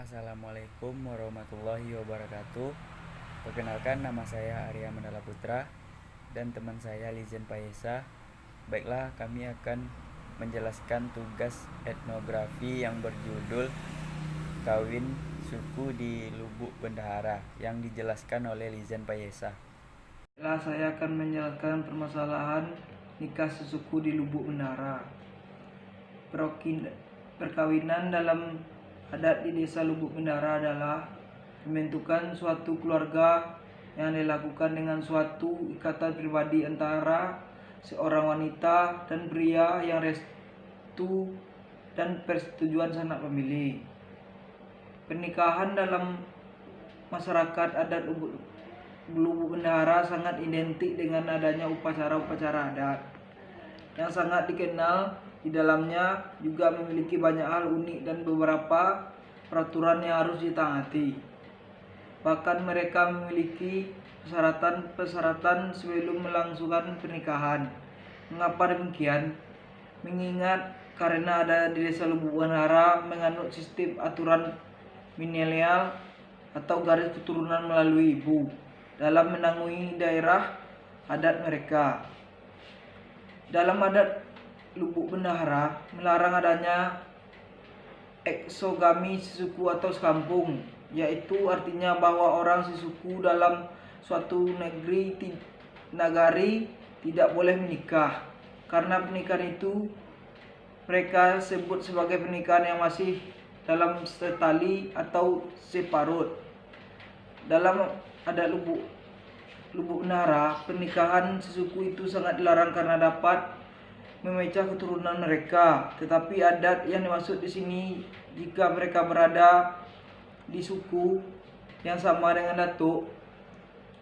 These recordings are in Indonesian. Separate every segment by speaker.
Speaker 1: Assalamualaikum warahmatullahi wabarakatuh. Perkenalkan, nama saya Arya Mandala Putra dan teman saya Lizen Paesa. Baiklah, kami akan menjelaskan tugas etnografi yang berjudul Kawin Suku di Lubuk Bendahara yang dijelaskan oleh Lizen Paesa.
Speaker 2: Baiklah, saya akan menjelaskan permasalahan nikah sesuku di Lubuk Bendahara. Perkawinan dalam adat di desa Lubuk Bendahara adalah pembentukan suatu keluarga yang dilakukan dengan suatu ikatan pribadi antara seorang wanita dan pria yang restu dan persetujuan sanak pemilih. Pernikahan dalam masyarakat adat Lubuk Bendahara sangat identik dengan adanya upacara-upacara adat yang sangat dikenal. Di dalamnya juga memiliki banyak hal unik dan beberapa peraturan yang harus ditaati. Bahkan mereka memiliki persyaratan sebelum melangsungkan pernikahan. Mengapa demikian? Mengingat karena ada di desa Lubuk Bendahara menganut sistem aturan milenial atau garis keturunan melalui ibu dalam menangani daerah adat mereka. Dalam adat Lubuk Bendahara melarang adanya eksogami sesuku atau sekampung, yaitu artinya bahwa orang sesuku dalam suatu nagari tidak boleh menikah, karena pernikahan itu mereka sebut sebagai pernikahan yang masih dalam setali atau separut. Dalam adat Lubuk Bendahara, pernikahan sesuku itu sangat dilarang karena dapat memecah keturunan mereka. Tetapi adat yang dimaksud di sini jika mereka berada di suku yang sama dengan datuk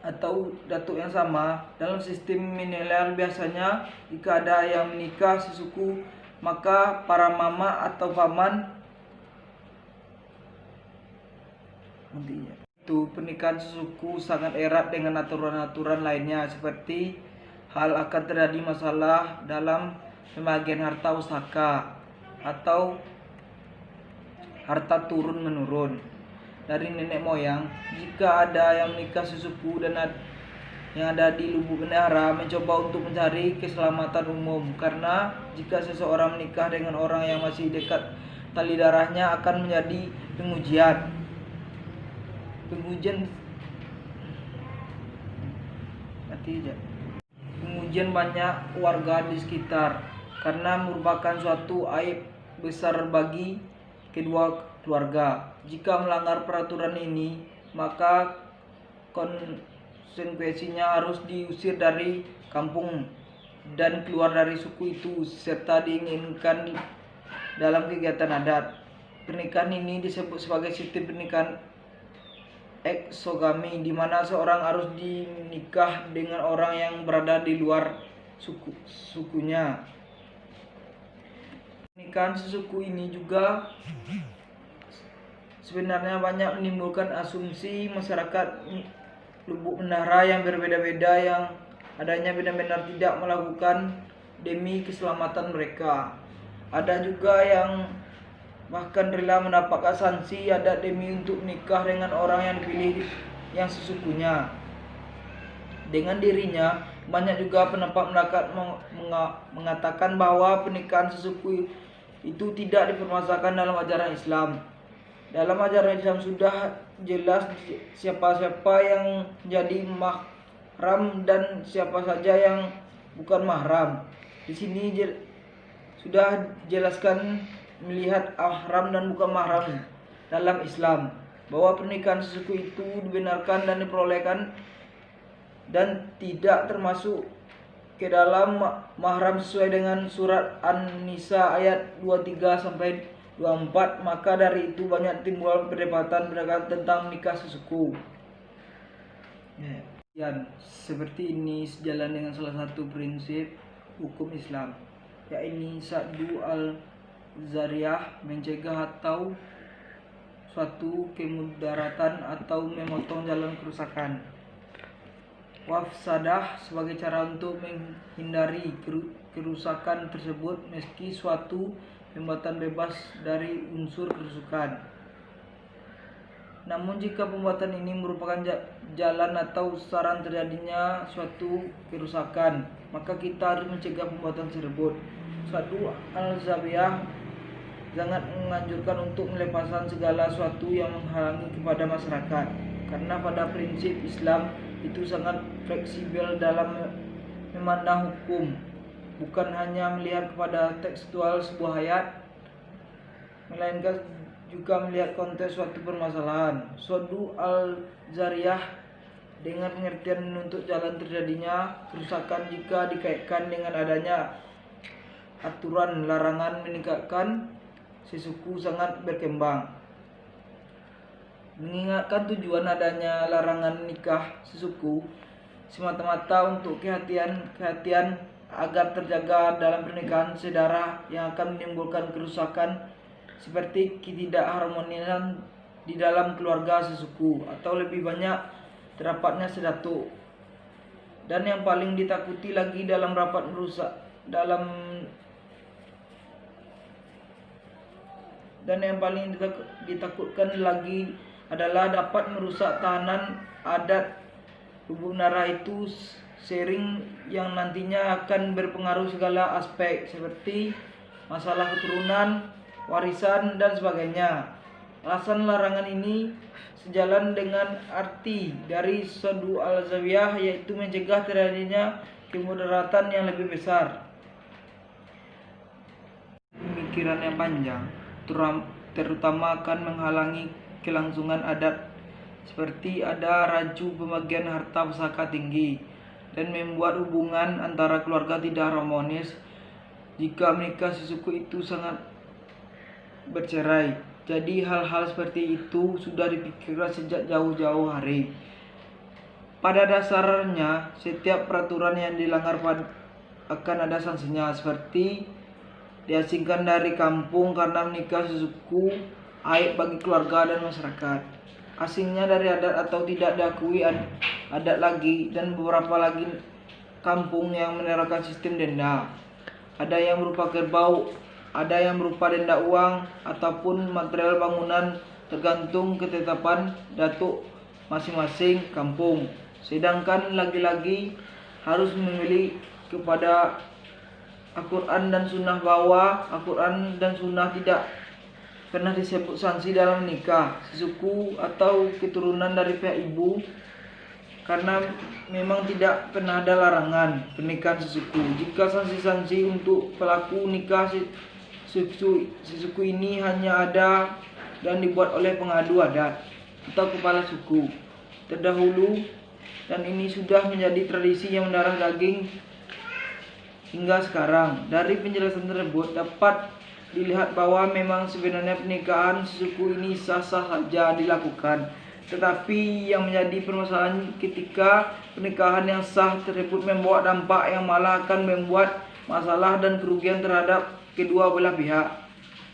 Speaker 2: atau datuk yang sama. Dalam sistem milenial biasanya jika ada yang menikah sesuku, maka para mama atau paman itu pernikahan sesuku sangat erat dengan aturan-aturan lainnya, seperti hal akan terjadi masalah dalam pembagian harta pusaka atau harta turun menurun dari nenek moyang. Jika ada yang menikah sesuku dan yang ada di Lubuk Bendahara mencoba untuk mencari keselamatan umum, karena jika seseorang menikah dengan orang yang masih dekat tali darahnya akan menjadi pengujian banyak warga di sekitar, karena merupakan suatu aib besar bagi kedua keluarga. Jika melanggar peraturan ini, maka konsekuensinya harus diusir dari kampung dan keluar dari suku itu, serta diinginkan dalam kegiatan adat. Pernikahan ini disebut sebagai sistem pernikahan eksogami, di mana seorang harus dinikah dengan orang yang berada di luar sukunya. Pernikahan sesuku ini juga sebenarnya banyak menimbulkan asumsi masyarakat Lubuk Bendahara yang berbeda-beda, yang adanya benar-benar tidak melakukan demi keselamatan mereka. Ada juga yang bahkan rela mendapatkan sanksi adat demi untuk menikah dengan orang yang dipilih yang sesukunya dengan dirinya. Banyak juga pendapat mengatakan bahwa pernikahan sesuku itu tidak dipermasalahkan dalam ajaran Islam. Dalam ajaran Islam sudah jelas siapa-siapa yang jadi mahram dan siapa saja yang bukan mahram. Di sini sudah jelaskan melihat mahram dan bukan mahram dalam Islam, bahwa pernikahan sesuku itu dibenarkan dan diperolehkan dan tidak termasuk ke dalam mahram sesuai dengan surat An-Nisa ayat 23 sampai 24. Maka dari itu banyak timbul perdebatan tentang nikah sesuku. Seperti ini sejalan dengan salah satu prinsip hukum Islam, yakni Saddu al-Zariyah, mencegah atau suatu kemudaratan atau memotong jalan kerusakan. Wafsadah, sebagai cara untuk menghindari kerusakan tersebut meski suatu pembuatan bebas dari unsur kerusakan. Namun jika pembuatan ini merupakan jalan atau saran terjadinya suatu kerusakan, maka kita harus mencegah pembuatan tersebut. Suatu Al-Zawiyah sangat menganjurkan untuk melepaskan segala sesuatu yang menghalangi kepada masyarakat, karena pada prinsip Islam itu sangat fleksibel dalam memandang hukum, bukan hanya melihat kepada tekstual sebuah ayat, melainkan juga melihat konteks suatu permasalahan. Suatu Al-Zariyah dengan pengertian menuntut jalan terjadinya kerusakan jika dikaitkan dengan adanya aturan larangan menikahkan sesuku sangat berkembang. Mengingatkan tujuan adanya larangan nikah sesuku semata-mata untuk kehati-hatian agar terjaga dalam pernikahan saudara yang akan menimbulkan kerusakan seperti ketidakharmonisan di dalam keluarga sesuku atau lebih banyak terdapatnya sedatuk. Dan yang paling ditakuti lagi dalam ditakutkan lagi adalah dapat merusak tahanan adat hubung darah itu sering yang nantinya akan berpengaruh segala aspek seperti masalah keturunan, warisan, dan sebagainya. Alasan larangan ini sejalan dengan arti dari Suadu Al-Zawiyah, yaitu mencegah terjadinya kemudaratan yang lebih besar. Pemikiran yang panjang terutama akan menghalangi kelangsungan adat, seperti ada raju pembagian harta pusaka tinggi, dan membuat hubungan antara keluarga tidak harmonis jika menikah sesuku itu sangat bercerai. Jadi hal-hal seperti itu sudah dipikirkan sejak jauh-jauh hari. Pada dasarnya setiap peraturan yang dilanggar akan ada sanksinya, seperti diasingkan dari kampung karena menikah sesuku, aib bagi keluarga dan masyarakat, asingnya dari adat atau tidak diakui adat lagi, dan beberapa lagi kampung yang menerapkan sistem denda. Ada yang berupa kerbau, ada yang berupa denda uang ataupun material bangunan, tergantung ketetapan datuk masing-masing kampung. Sedangkan lagi-lagi harus memilih kepada Al-Quran dan Sunnah, bahwa Al-Quran dan Sunnah tidak pernah disebut sanksi dalam nikah sesuku atau keturunan dari pihak ibu, karena memang tidak pernah ada larangan pernikahan sesuku. Jika sanksi-sanksi untuk pelaku nikah sesuku ini hanya ada dan dibuat oleh pengadu adat atau kepala suku terdahulu, dan ini sudah menjadi tradisi yang mendarah daging hingga sekarang. Dari penjelasan tersebut dapat dilihat bahwa memang sebenarnya pernikahan sesuku ini sah-sah saja dilakukan, tetapi yang menjadi permasalahan ketika pernikahan yang sah tersebut membawa dampak yang malah akan membuat masalah dan kerugian terhadap kedua belah pihak.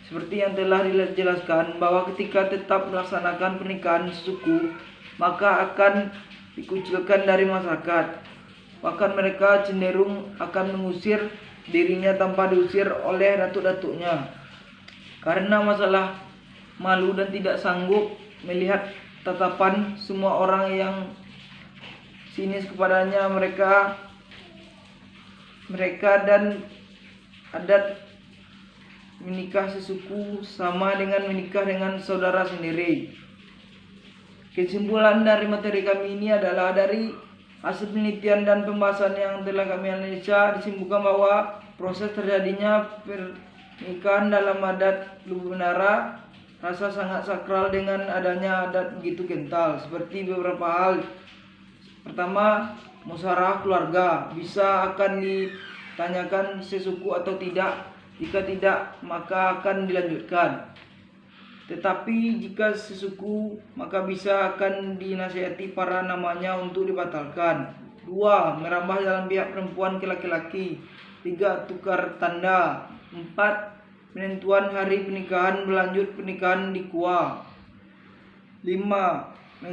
Speaker 2: Seperti yang telah dijelaskan bahwa ketika tetap melaksanakan pernikahan sesuku, maka akan dikucilkan dari masyarakat. Bahkan mereka cenderung akan mengusir dirinya tanpa diusir oleh datuk-datuknya, karena masalah malu dan tidak sanggup melihat tatapan semua orang yang sinis kepadanya. Mereka dan adat menikah sesuku sama dengan menikah dengan saudara sendiri. Kesimpulan dari materi kami ini adalah dari hasil penelitian dan pembahasan yang telah kami analisa, disimpulkan bahwa proses terjadinya pernikahan dalam adat Lubu Menara rasa sangat sakral dengan adanya adat begitu kental, seperti beberapa hal. Pertama, musyawarah keluarga bisa akan ditanyakan sesuku atau tidak. Jika tidak, maka akan dilanjutkan. Tetapi jika sesuku, maka bisa akan dinasihati para namanya untuk dibatalkan. 2. Merambah dalam pihak perempuan ke laki-laki. 3. Tukar tanda. 4. Penentuan hari pernikahan, berlanjut pernikahan di KUA. 5.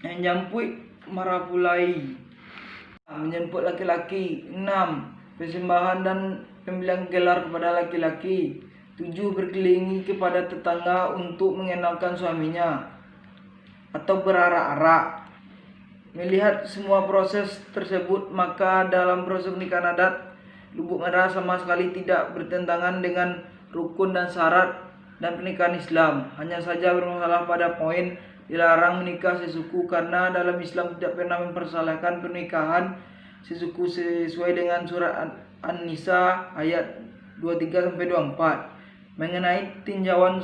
Speaker 2: Menjampui marapulai, menjemput laki-laki. 6. Persembahan dan pembelian gelar kepada laki-laki. 7. Berkeliling kepada tetangga untuk mengenalkan suaminya atau berarak-arak. Melihat semua proses tersebut, maka dalam proses pernikahan adat Lubuk Merah sama sekali tidak bertentangan dengan rukun dan syarat dan pernikahan Islam. Hanya saja bermasalah pada poin dilarang menikah sesuku, karena dalam Islam tidak pernah mempersalahkan pernikahan sesuku sesuai dengan surat An-Nisa ayat 23-24. Mengenai tinjauan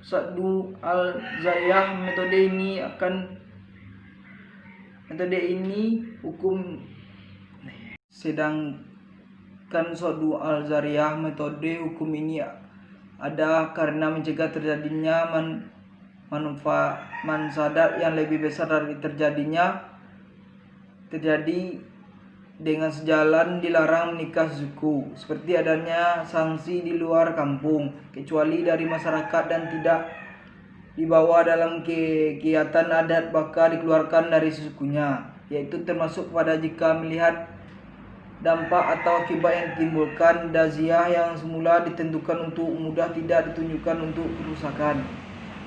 Speaker 2: Saddu al-Zariyah, metode ini hukum, sedangkan Saddu al-Zariyah metode hukum ini ada karena mencegah terjadinya manfaat yang lebih besar dari terjadi dengan sejalan dilarang menikah sesuku, seperti adanya sanksi di luar kampung kecuali dari masyarakat dan tidak dibawa dalam kegiatan adat, bakal dikeluarkan dari sesukunya, yaitu termasuk pada jika melihat dampak atau akibat yang ditimbulkan daziah yang semula ditentukan untuk mudah tidak ditunjukkan untuk kerusakan,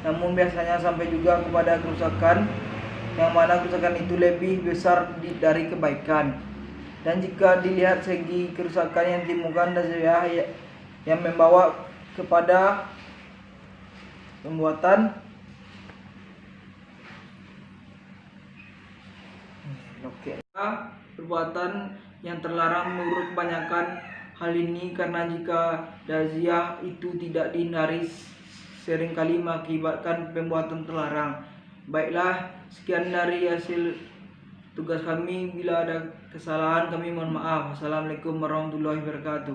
Speaker 2: namun biasanya sampai juga kepada kerusakan, yang mana kerusakan itu lebih besar dari kebaikan. Dan jika dilihat segi kerusakan yang ditimbulkan daziah yang membawa kepada perbuatan yang terlarang menurut kebanyakan hal ini, karena jika daziah itu tidak dihindari seringkali mengakibatkan pembuatan terlarang. Baiklah, sekian dari hasil tugas kami. Bila ada kesalahan kami mohon maaf. Wassalamualaikum warahmatullahi wabarakatuh.